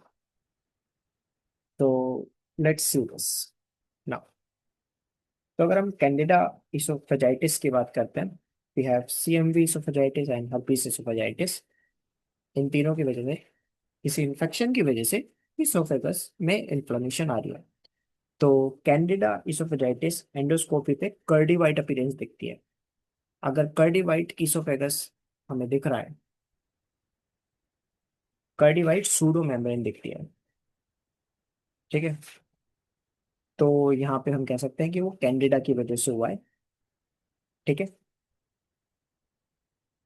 तो लेट्स सी दिस नाउ। तो अगर हम कैंडिडा इसोफेजाइटिस की बात करते हैं, we have CMV oesophagitis and herpes oesophagitis. इन तीनों की वजह से, किसी इन्फेक्शन की वजह से इसोफेगस में इन्फ्लेमेशन आ रही है। तो कैंडिडा इसोफेजाइटिस एंडोस्कोपी पे कर्डी वाइट अपीयरेंस दिखती है। अगर कर्डी वाइट इसोफेगस हमें दिख रहा है, कर्डी वाइट सूडो मेम्ब्रेन दिखती है, ठीक है। तो यहाँ पे हम कह सकते हैं कि वो कैंडिडा की वजह से हुआ है, ठीक है।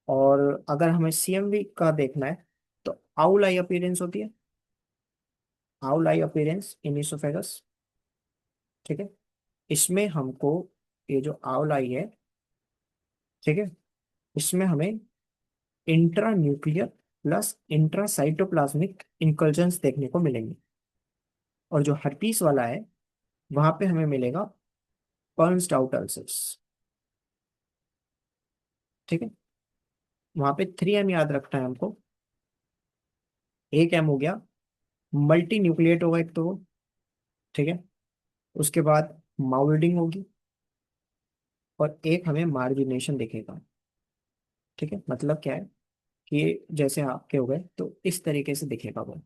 और अगर हमें CMV का देखना है, तो आउल आई अपीयरेंस होती है, आउल आई अपीयरेंस इन इसोफेगस, ठीक है। इसमें हमको ये जो आउल आई है, ठीक है, इसमें हमें intranuclear plus intracytoplasmic inclusions देखने को मिलेंगे। और जो हर्पीस वाला है, वहां पे हमें मिलेगा पर्न्स्ड आउट अल्सर्स, ठीक है। वहां पे 3M याद रखना है हमको। एक M हो गया, मल्टी न्यूक्लिएट होगा एक तो वो, ठीक है। उसके बाद माउल्डिंग होगी, और एक हमें मार्जिनेशन दिखेगा, ठीक है। मतलब क्या है कि ये जैसे आपके हो गए, तो इस तरीके से दिखेगा वो,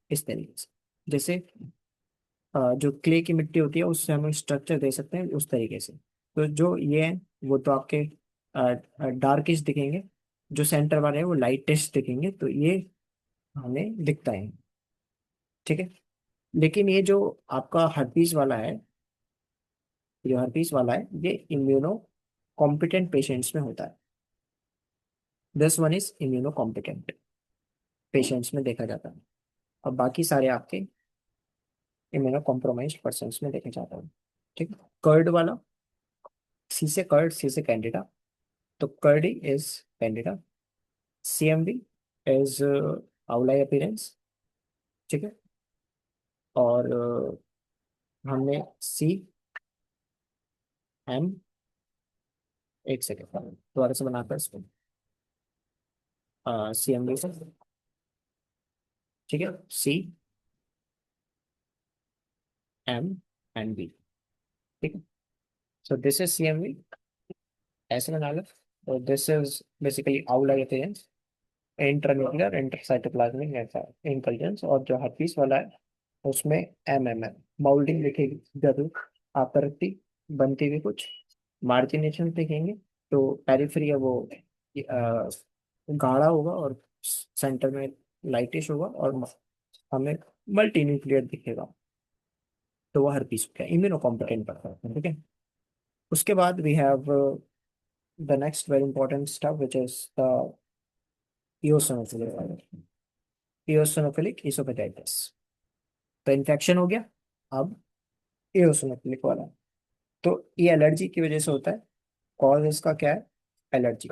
इस तरीके से, जैसे जो क्ले की मिट्टी होती है उससे हम स्ट्रक्चर दे सकते हैं, उस तरीके से। तो जो ये है वो तो आपके डार्किश दिखेंगे, जो सेंटर वाले हैं वो लाइटेस्ट दिखेंगे, तो ये हमें दिखता है, ठीक है। लेकिन ये जो आपका हर्पीस वाला है, जो हर्पीस वाला है, ये इम्यूनो कॉम्पिटेंट पेशेंट्स में होता है। This one is immuno competent patients में देखा जाता है, और बाकी सारे आपके इम्यूनो कॉम्प्रोमाइज्ड पर्सन में देखे जाता है, ठीक है। कर्ड वाला, सी से कर्ड, सी से कैंडिडा। तो curdy is candida, CMV is owl eye appearance, ठीक है। और हमने CM, एक सेकेंड दोबारा से बनाकर इसको, CMV से, ठीक है, CMNB, ठीक है। सो दिस इज CMV, ऐसे बना लो। तो this is basically owl eye appearance, intranuclear intercytoplasmic intelligence. और जो हर्पीस वाला है, उसमें MMM, माउल्डिंग लिखेगी जरूर, आकृति बनती हुई कुछ, मार्जिनेशन दिखेंगे। तो पेरिफेरी है वो गाढ़ा होगा, और सेंटर में लाइटिश होगा, और हमें मल्टी न्यूक्लियर दिखेगा। तो वो हर्पीस क्या इम्यूनो कॉम्पिटेंट पड़ता है, ठीक है। उसके बाद we have the next very important stuff which is the eosinophilic, eosinophilic oesophagitis. तो इन्फेक्शन हो गया। अब एओसिनोफिलिक वाला। तो ये एलर्जी की वजह से होता है। कॉज इसका क्या है? एलर्जी।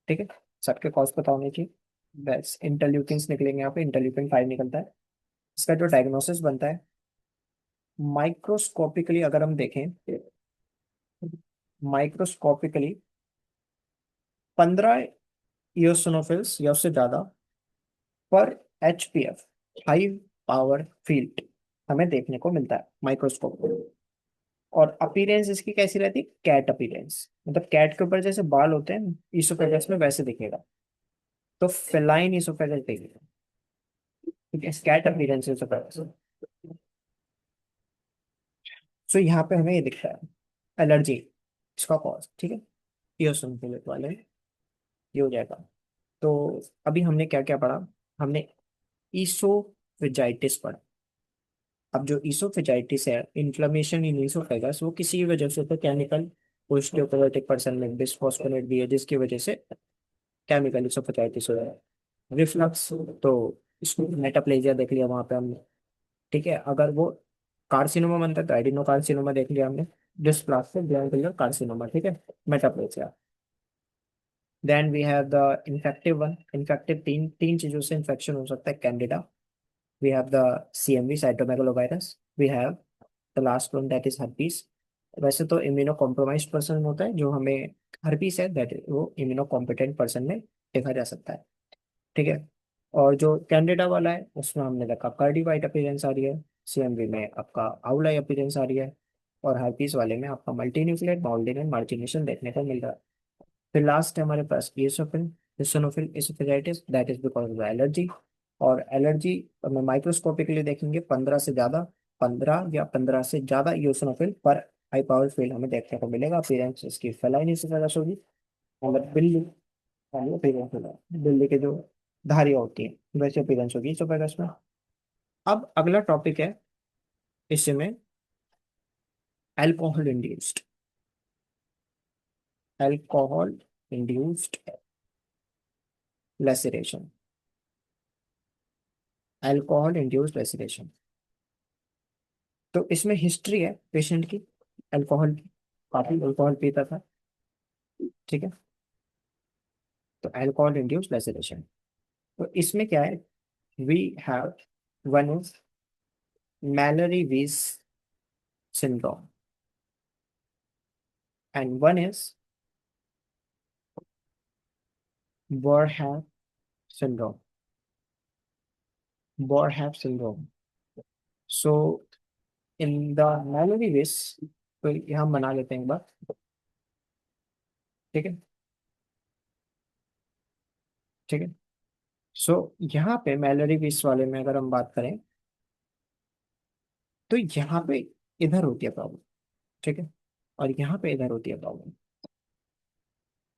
ठीक है, सबके कॉज पता होने की। बस इंटरल्यूकिन्स निकलेंगे यहाँ पे, इंटरल्यूकिन 5 निकलता है। इसका जो डायग्नोसिस बनता है, माइक्रोस्कोपिकली अगर हम देखें, माइक्रोस्कोपिकली 15 इयोसिनोफिल्स या उससे ज्यादा पर एचपीएफ, हाई पावर फील्ड, हमें देखने को मिलता है माइक्रोस्कोप में। और अपीरेंस इसकी कैसी रहती है? कैट अपीरेंस, मतलब कैट के ऊपर जैसे बाल होते हैं ईसोफेगस में, वैसे दिखेगा। तो फेलाइन ईसोफेगस देखेगा। ठीक है, कैट अपीरेंस ईसोफेगस। सो यहाँ पे हमें ये दिखता है एलर्जी, इसका कॉज। ठीक है, इयोसिनोफिलिक वाले ये हो जाएगा। तो अभी हमने क्या क्या पढ़ा? हमने ईसोफेजाइटिस पढ़ा। अब जो ईसोफेजाइटिस है, इन्फ्लेमेशन इन ईसोफेगस, वो किसी भी वजह से होता है। केमिकल ओस्टियोपोरोटिक पर्सन में बिस्फोस्फोनेट भी है, जिसकी वजह से केमिकल ईसोफेजाइटिस हो रहा है। रिफ्लक्स, तो इसको मेटाप्लेजिया देख लिया वहां पे हमने। ठीक है, अगर वो कार्सिनोमा बनता है तो एडिनो कार्सिनोमा देख लिया हमने। डिस्प्लास्टिक ग्लैंडुलर कार्सिनोमा, ठीक है, metaplasia. Then we have the infective one. Infective तीन तीन चीजों से इन्फेक्शन हो सकता है। Candida, we have the CMV cytomegalovirus, we have the last one that is herpes। वैसे तो इम्यूनो कॉम्प्रोमाइज्ड पर्सन होता है जो हमें हर्पीस है, दैट वो इम्यूनो कॉम्पिटेंट पर्सन में देखा जा सकता है। ठीक है, और जो कैंडिडा वाला है उसमें हमने देखा कर्डी वाइट अपीयरेंस आ रही है, CMV में आपका आउल आई अपीयरेंस आ रही है, और हर्पीस वाले में आपका मल्टी न्यूक्लिएट माउल्डिंग एंड मार्जिनेशन देखने को मिल रहा है। फिर लास्ट है हमारे पास eosinophil, eosinophil esophagitis, that is because of the allergy. और एलर्जी में माइक्रोस्कोपिकली देखेंगे 15 से ज्यादा, 15 या 15 से ज्यादा eosinophil पर हाई पावर फील्ड हमें देखने को मिलेगा। अपीयरेंस इसकी फेलाइन एसोफेगस होगी। और बिल्ली, अपीयरेंस होगा बिल्ली के जो धारियां होती हैं वैसे अपीयरेंस होगी एसोफेगस में। अब अगला टॉपिक है इसमें alcohol induced, alcohol induced laceration, alcohol induced laceration. तो इसमें हिस्ट्री है पेशेंट की अल्कोहल की, काफी अल्कोहल पीता था। ठीक है, तो अल्कोहल इंड्यूस्ड लेसरेशन। तो इसमें क्या है? We have one is Mallory Weiss syndrome and one is Boerhaave syndrome, Boerhaave syndrome. So in the Mallory Weiss, तो यहाँ बना लेते हैं एक बार। ठीक है, ठीक है। सो यहाँ पे मैलरी वीज वाले में अगर हम बात करें, तो यहाँ पे इधर होती है प्रॉब्लम। ठीक है, और यहाँ पे इधर होती है प्रॉब्लम।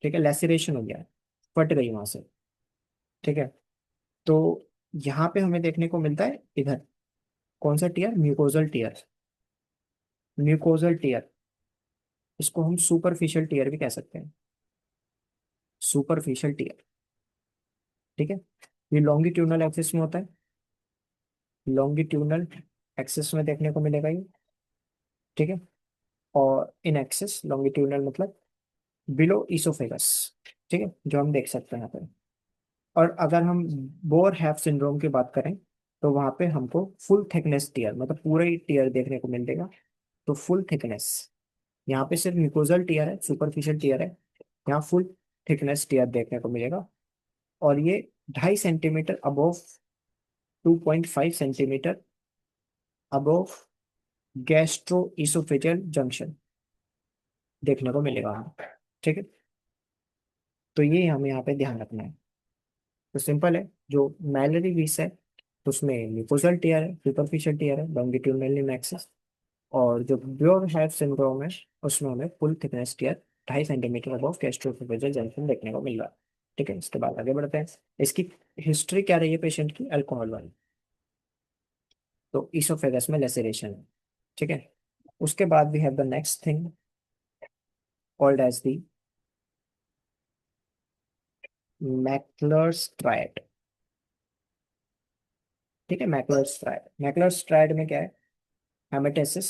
ठीक है, लेसिरेशन हो गया है, फट गई वहां से। ठीक है, तो यहाँ पे हमें देखने को मिलता है इधर कौन सा tear? Mucosal tear, mucosal tear. इसको हम सुपरफिशियल टीयर भी कह सकते हैं, सुपरफिशियल टीयर। ठीक है, ये लॉन्गिट्यूडनल एक्सिस में होता है, लॉन्गिट्यूडनल एक्सिस में देखने को मिलेगा ये। ठीक है, और इन एक्सिस लॉन्गिट्यूडनल मतलब बिलो इसोफेगस। ठीक है, जो हम देख सकते हैं यहाँ पे। और अगर हम बोर हैफ सिंड्रोम की बात करें, तो वहां पे हमको फुल थिकनेस टीयर, मतलब पूरा ही टीयर देखने को मिलेगा। तो फुल थिकनेस, यहाँ पे सिर्फ म्यूकोजल टीयर है, सुपरफिशियल टीयर है। यहाँ फुल थिकनेस टीयर देखने को मिलेगा। और ये 2.5 centimetre above, 2.5 centimetre above gastro oesophageal junction देखने को मिलेगा हमें। ठीक है, तो ये हमें यहाँ पे ध्यान रखना है। तो सिंपल है, जो मैलरी वीस है तो उसमें म्यूकोजल टीयर है, सुपरफिशियल टीयर है, लॉन्गिट्यूडनल मैक्सिस। और जो ब्योर हैव सिंड्रोम है उसमें हमें full thickness tear 2.5 centimetre above gastroesophageal junction देखने को मिल रहा है। ठीक है, इसके बाद आगे बढ़ते हैं। इसकी हिस्ट्री क्या रही है पेशेंट की? अल्कोहल वाली। तो इसोफेगस में लेसरेशन है। ठीक है, उसके बाद we have the next thing called as the Mackler's triad. ठीक है, मैकलर्स ट्रायड, मैकलर्स ट्रायड में क्या है? हेमेटेसिस,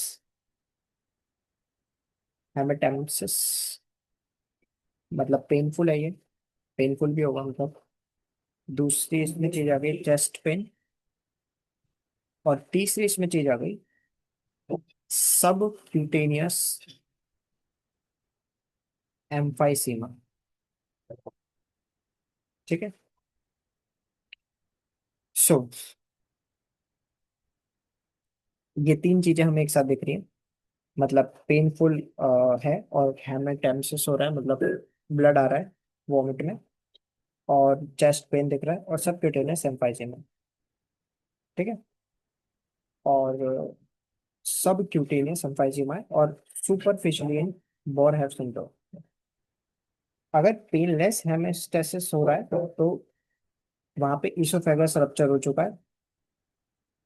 हेमेटेमसिस, मतलब पेनफुल है ये, पेनफुल भी होगा मतलब। दूसरी इसमें चीज आ गई चेस्ट पेन। और तीसरी इसमें चीज आ गई सब क्यूटेनियस एम्फाइसीमा। ठीक है। सो ये तीन चीजें हमें एक साथ दिख रही हैं, मतलब पेनफुल है, और हेमेटेमसिस हो रहा है, मतलब ब्लड आ रहा है वॉमिट में, और चेस्ट पेन दिख रहा है, और सब क्यूटेनियस एम्फाइसीमा। ठीक है। और सब क्यूटेनियस एम्फाइसीमा है, और सुपरफिशियली इन बोरहैव सिंड्रोम। अगर पेनलेस हेमेस्टेसिस हो रहा है तो वहां पे इसोफेगस रप्चर हो चुका है।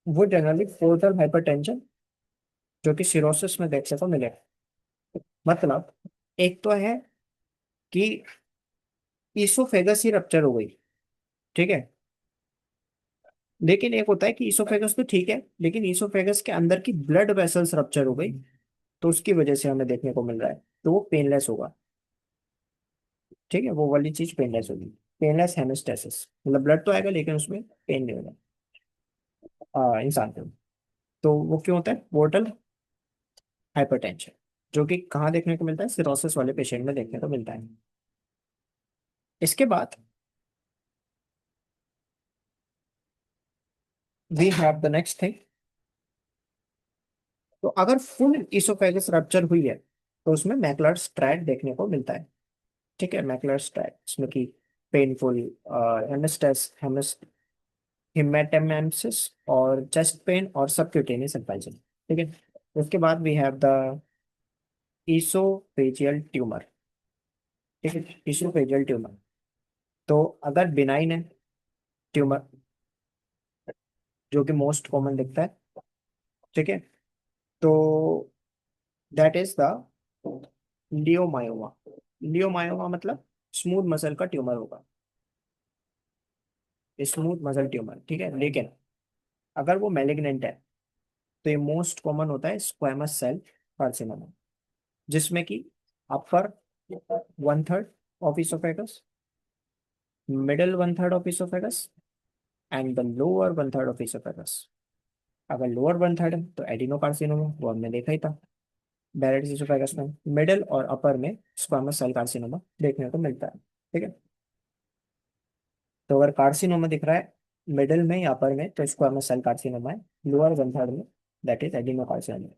वो जनरली पोर्टल हाइपरटेंशन, जो कि सिरोसिस में देखने को मिलेगा। मतलब एक तो है कि इसोफेगस ही रप्चर हो गई, ठीक है। लेकिन एक होता है कि इसोफेगस तो ठीक है, लेकिन इसोफेगस के अंदर की ब्लड वेसल्स रप्चर हो गई, तो उसकी वजह से हमें देखने को मिल रहा है, तो वो पेनलेस होगा। ठीक है, वो वाली चीज पेनलेस होगी। पेनलेस हेमिस्टेसिस मतलब ब्लड तो आएगा लेकिन उसमें पेन नहीं होगा इंसान को। तो वो क्यों होता है? पोर्टल हाइपरटेंशन, जो कि कहाँ देखने को मिलता है? सिरोसिस वाले पेशेंट में देखने को मिलता है। इसके बाद we have the next thing. तो अगर फुल इसोफेगस रप्चर हुई है तो उसमें मैकुलर स्ट्रैट देखने को मिलता है। ठीक है, मैकुलर स्ट्रैट इसमें की पेनफुल हेमिस्टेस हेमिस हिमेटेमेम्सिस और चेस्ट पेन और सबक्यूटेनियस इन्फेक्शन। ठीक है। उसके बाद we have the oesophageal tumour. ठीक है, इसोफेजियल ट्यूमर। तो अगर बिनाइन है ट्यूमर, जो कि मोस्ट कॉमन दिखता है, ठीक है, तो that is the leiomyoma. Leiomyoma मतलब स्मूथ मसल का ट्यूमर होगा, स्मूथ मसल ट्यूमर। ठीक है, लेकिन अगर वो मैलिग्नेंट है तो ये मोस्ट कॉमन होता है स्क्वेमस सेल कार्सिनोमा, जिसमें कि अपर 1/3 of oesophagus, middle 1/3 of oesophagus and the lower 1/3 of oesophagus. अगर लोअर 1/3 है तो एडिनोकार्सिनोमा, वो हमने देखा ही था डायरेक्ट इसोफेगस में। मिडल और अपर में स्क्वामस सेल कार्सिनोमा देखने को मिलता है। ठीक है। तो अगर कार्सिनोमा दिख रहा है मिडल में या अपर में तो स्क्वामस सेल कार्सिनोमा है, लोअर 1/3 में दैट इज एडिनोकार्सिनोमा।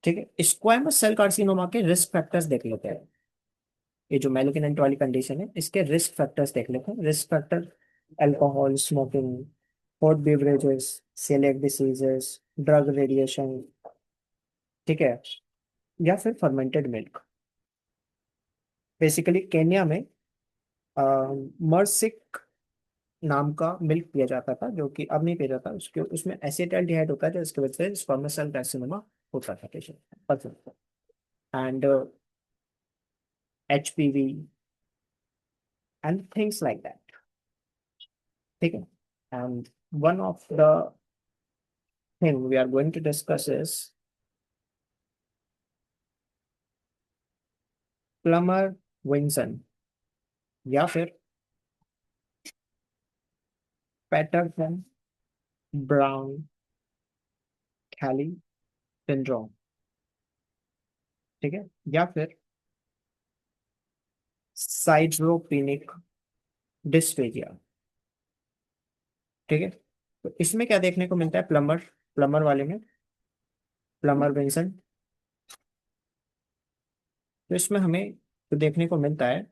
ठीक है, स्क्वामस सेल कार्सिनोमा के रिस्क फैक्टर्स देख लेते हैं। ये जो मैलिग्नेंट वाली कंडीशन है इसके रिस्क फैक्टर्स देख लेते हैं। Risk factor: alcohol, smoking, hot beverages, coeliac diseases, drug, radiation, ठीक है, या फिर फर्मेंटेड मिल्क। बेसिकली केन्या में मर्सिक नाम का मिल्क पिया जाता था, जो कि अब नहीं पिया जाता। उसके उसमें एसिटाल्डिहाइड होता है, जो इसकी वजह से स्क्वामस सेल कार्सिनोमा होता था patient. And HPV and things like that. ठीक है। And one of the thing we are going to discuss is Plummer Vinson, या फिर पैटरसन ब्राउन कैली सिंड्रोम। ठीक है, या फिर साइड्रोपिनिक डिस्फेजिया। ठीक है। तो इसमें क्या देखने को मिलता है? प्लमर, प्लमर वाले में प्लमर विंसन, तो इसमें हमें जो देखने को मिलता है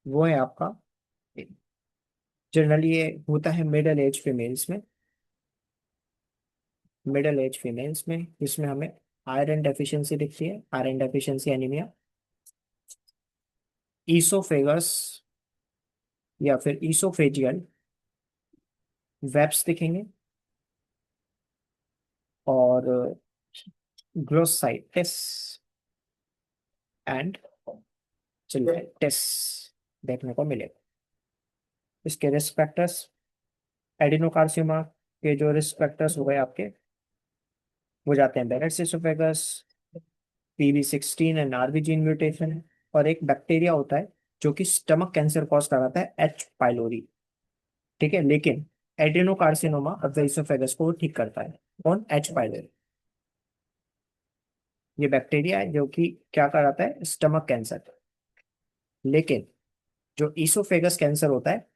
वो है आपका, जनरली ये होता है मिडल एज फीमेल्स में। मिडल एज फीमेल्स में इसमें हमें आयरन डेफिशिएंसी दिखती है, आयरन डेफिशिएंसी एनीमिया, ईसोफेगस या फिर ईसोफेजियल वेब्स दिखेंगे, और ग्लोसाइटिस एंड चिल्ड्रेटिस देखने को मिलेगा। इसके रिस्क फैक्टर्स: एडिनोकार्सिनोमा के जो रिस्क फैक्टर्स हो गए आपके, वो जाते हैं Barrett's oesophagus, PB16 and RB gene mutation. और एक बैक्टीरिया होता है जो कि स्टमक कैंसर कॉज कराता है, एच पाइलोरी। ठीक है, लेकिन एडेनोकार्सिनोमा ऑफ द इसोफेगस को ठीक करता है। कौन? H pylori. ये बैक्टीरिया है जो कि क्या कराता है? Stomach cancer. लेकिन जो इसोफेगस कैंसर होता है,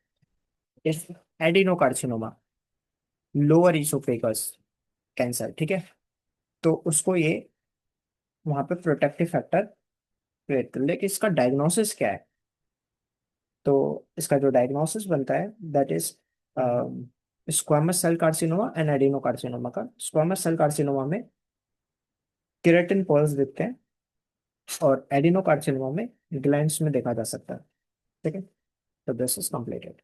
इस एडिनोकार्सिनोमा, लोअर इसोफेगस कैंसर, ठीक है, तो उसको ये वहां पे प्रोटेक्टिव फैक्टर क्रिएट कर। लेकिन इसका डायग्नोसिस क्या है? तो इसका जो डायग्नोसिस बनता है that is squamous cell carcinoma and adenocarcinoma का। स्क्वामस सेल कार्सिनोमा में केराटिन पॉल्स दिखते हैं, और एडिनोकार्सिनोमा में ग्लैंड्स में देखा जा सकता है। ठीक है, तो दिस इज कंप्लीटेड।